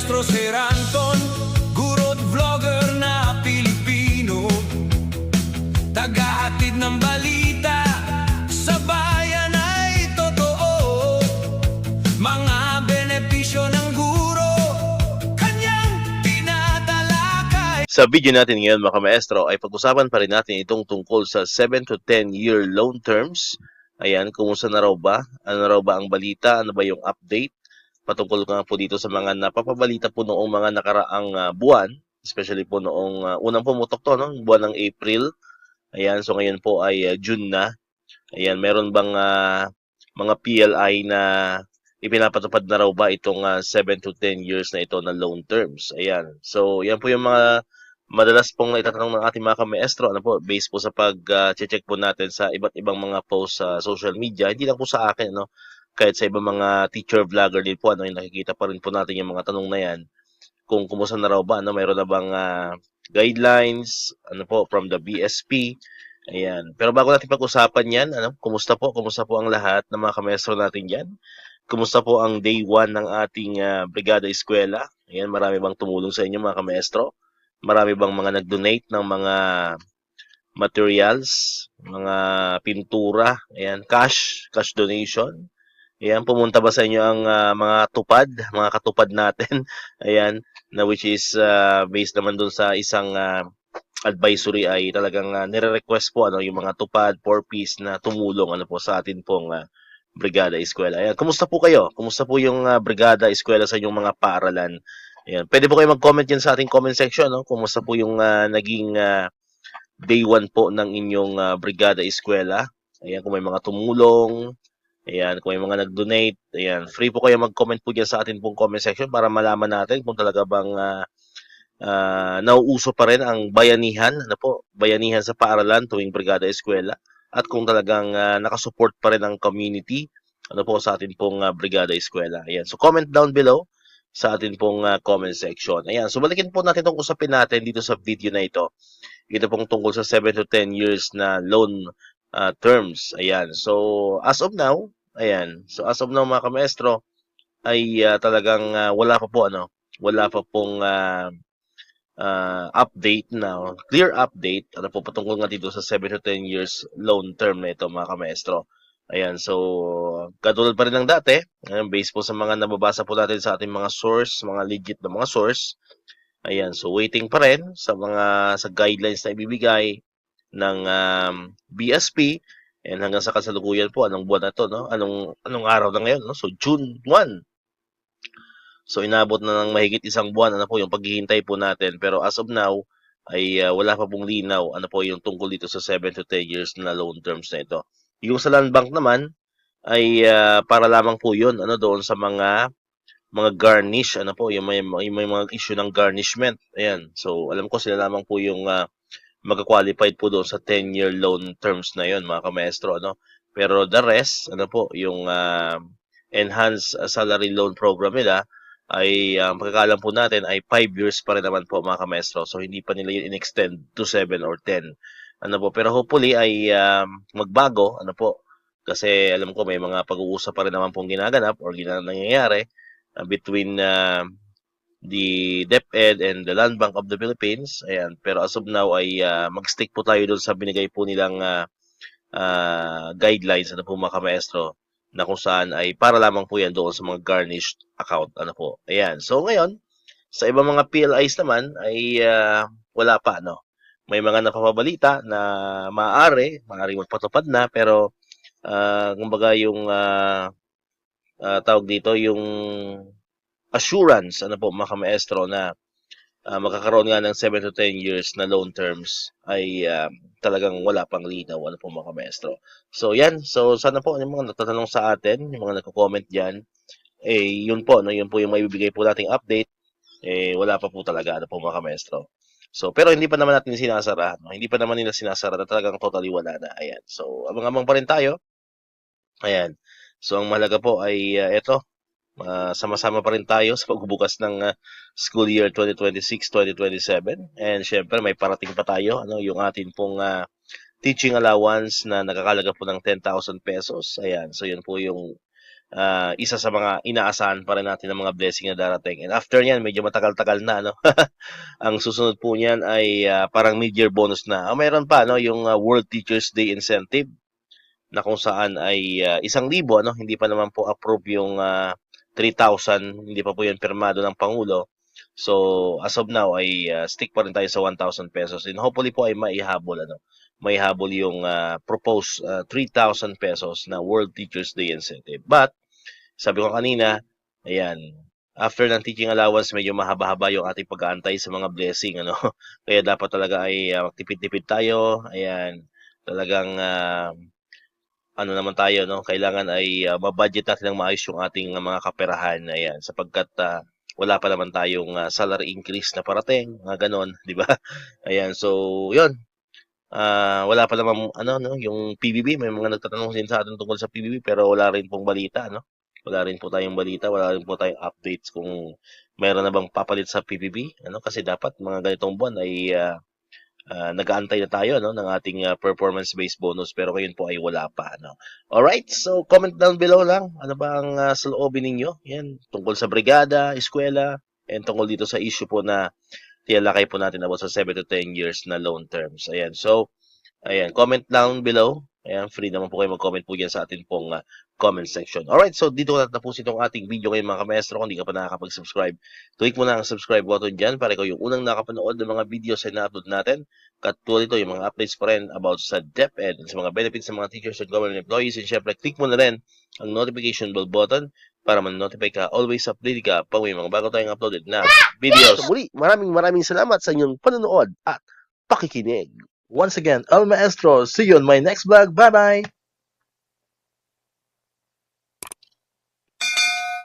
Maestro Sir Anton, guro't vlogger na Pilipino, tagahatid ng balita sa bayan ay totoo. Mga benepisyo ng guro, kanyang tinatalakay. Sa video natin ngayon mga maestro ay pag-usapan pa rin natin itong tungkol sa 7 to 10 year loan terms. Ayan, kumusta na raw ba? Ano raw ba ang balita? Ano ba yung update? Patungkol nga po dito sa mga napapabalita po noong mga nakaraang buwan, especially po noong unang pumutok to, no? Buwan ng April. Ayan, so ngayon po ay June na. Ayan, meron bang mga PLI na ipinapatupad na raw ba itong 7 to 10 years na ito na loan terms? Ayan, so yan po yung mga madalas pong naitatanong ng ating mga kamaestro, ano po, based po sa pag-check po natin sa iba't ibang mga posts sa social media, hindi lang po sa akin, no? Kahit sa ibang mga teacher vlogger din po, ano, yung nakikita pa rin po natin yung mga tanong na yan, kung kumusta na raw ba, ano, mayroon na bang guidelines, ano po, from the BSP, ayan. Pero bago natin pag-usapan yan, ano, kumusta po ang lahat ng mga kamaestro natin dyan? Kumusta po ang day 1 ng ating Brigada Eskwela? Ayan, marami bang tumulong sa inyo mga kamaestro? Marami bang mga nag-donate ng mga materials, mga pintura, ayan, cash donation? Ayan, pumunta ba sa inyo ang mga katupad natin? Ayan, na which is based naman dun sa isang advisory ay talagang nire-request po ano yung mga tupad, 4-piece na tumulong ano po sa atin pong Brigada Eskwela. Ayan, kumusta po kayo? Kumusta po yung Brigada Eskwela sa inyong mga paaralan? Ayan, pwede po kayo mag-comment yan sa ating comment section, no? Kumusta po yung naging day 1 po ng inyong Brigada Eskwela? Ayan, kung may mga tumulong, ayan, kung may mga nag-donate, ayan, free po kayo mag-comment po dyan sa atin pong comment section para malaman natin kung talaga bang nauuso pa rin ang bayanihan, ano po, bayanihan sa paaralan tuwing Brigada Eskwela at kung talagang nakasupport pa rin ang community, ano po, sa atin pong Brigada Eskwela. Ayan, so comment down below sa atin pong comment section. Ayan, so balikin po natin itong usapin natin dito sa video na ito. Ito pong tungkol sa 7 to 10 years na loan terms. Ayan. So, as of now, mga kamaestro, ay talagang wala pa po, ano, wala pa pong update na, clear update, ano po, patungkol nga dito sa 7 to 10 years loan term na ito, mga kamaestro. Ayan, so, katulad pa rin ng dati, based po sa mga nababasa po natin sa ating mga source, mga legit na mga source. Ayan, so waiting pa rin sa guidelines na ibibigay ng BSP, and hanggang sa kasalukuyan po anong buwan na to, no? Anong araw na ngayon, no? So June 1. So inabot na ng mahigit isang buwan ano po yung paghihintay po natin, pero as of now ay wala pa pong linaw ano po yung tungkol dito sa 7 to 10 years na loan terms na ito. Yung sa Land Bank naman ay para lamang po 'yun ano doon sa mga garnish, ano po, yung may mga issue ng garnishment. Ayan. So, alam ko sila lamang po yung magka-qualified po doon sa 10-year loan terms na yon mga kamaestro, ano. Pero the rest, ano po, yung enhanced salary loan program nila ay pagkakalam po natin ay 5 years pa rin naman po mga kamaestro. So, hindi pa nila yun in-extend to 7 or 10. Ano po, pero hopefully ay magbago, ano po, kasi alam ko may mga pag-uusap pa rin naman pong ginaganap or nangyayari between the DepEd and the Land Bank of the Philippines. Ayan. Pero as of now ay mag-stick po tayo doon sa binigay po nilang guidelines ano po mga kamaestro na kung saan ay para lamang po yan doon sa mga garnished account. Ano po. Ayan. So ngayon, sa ibang mga PLIs naman ay wala pa. No? May mga napapabalita na maaari magpatupad na pero kumbaga yung tawag dito yung assurance ano po mga kamaestro na magkakaroon nga ng 7 to 10 years na loan terms ay talagang wala pang linaw ano po mga kamaestro. So yan, so sana po yung mga nagtatanong sa atin, yung mga nagko-comment diyan, yun po no, yun po yung maibibigay po nating update, wala pa po talaga ano po mga kamaestro. So pero hindi pa naman natin sinasara, no? Hindi pa naman nila sinasara na talagang totally wala na. Ayan. So abang-abang pa rin tayo. Ayan. So ang mahalaga po ay ito, sama-sama pa rin tayo sa pagbubukas ng school year 2026-2027. And syempre may parating pa tayo, ano, yung atin pong teaching allowance na nakakalaga po ng 10,000 pesos. Ayan, so yun po yung isa sa mga inaasahan pa rin natin ng mga blessing na darating. And after niyan, medyo matagal-tagal na, no? Ang susunod po niyan ay parang mid-year bonus na. Mayroon pa, no? Yung World Teachers Day Incentive na kung saan ay 1,000, no? Hindi pa naman po approve yung 3,000, hindi pa po yan pirmado ng Pangulo. So, as of now ay stick pa rin tayo sa 1,000 pesos. And hopefully po ay maihabol, ano? Maihabol yung proposed 3,000 pesos na World Teachers Day Incentive. But, sabi ko kanina, ayan, after ng teaching allowance, medyo mahaba-haba yung ating pag-aantay sa mga blessing, ano? Kaya dapat talaga ay magtipid-tipid tayo. Ayan, talagang ano naman tayo, no? Kailangan ay mabudget natin ng maayos yung ating mga kaperahan, ayan, sapagkat wala pa naman tayong salary increase na parating, mga ganon, di ba? Ayan, so, yun. Wala pa naman, ano, no, yung PBB, may mga nagtatanong din sa atin tungkol sa PBB, pero wala rin pong balita, no? Wala rin po tayong balita, wala rin po tayong updates kung meron na bang papalit sa PBB, ano? Kasi dapat mga ganitong buwan ay nag-aantay na tayo, no, ng ating performance-based bonus, pero ngayon po ay wala pa, no. Alright, so comment down below lang, ano ba ang saloobin ninyo? Yan, tungkol sa brigada, eskwela, and tungkol dito sa issue po na tinalakay po natin about sa 7 to 10 years na loan terms. Ayan, so, ayan, comment down below. Ayan, free naman po kayo mag-comment po dyan sa atin pong comment section. Alright, so dito ko natapusin itong ating video ngayon mga kamaestro. Kung hindi ka pa nakakapag-subscribe, click mo na ang subscribe button dyan para ikaw yung unang nakapanood ng mga videos na na-upload natin. Katulad ito, yung mga updates pa rin about sa DepEd, sa mga benefits ng mga teachers and government employees. And syempre, click mo na rin ang notification bell button para man-notify ka, always update ka pag may mga bago tayong uploaded na videos. So muli, maraming salamat sa inyong panonood at pakikinig. Once again, El Maestro, see you on my next vlog. Bye-bye!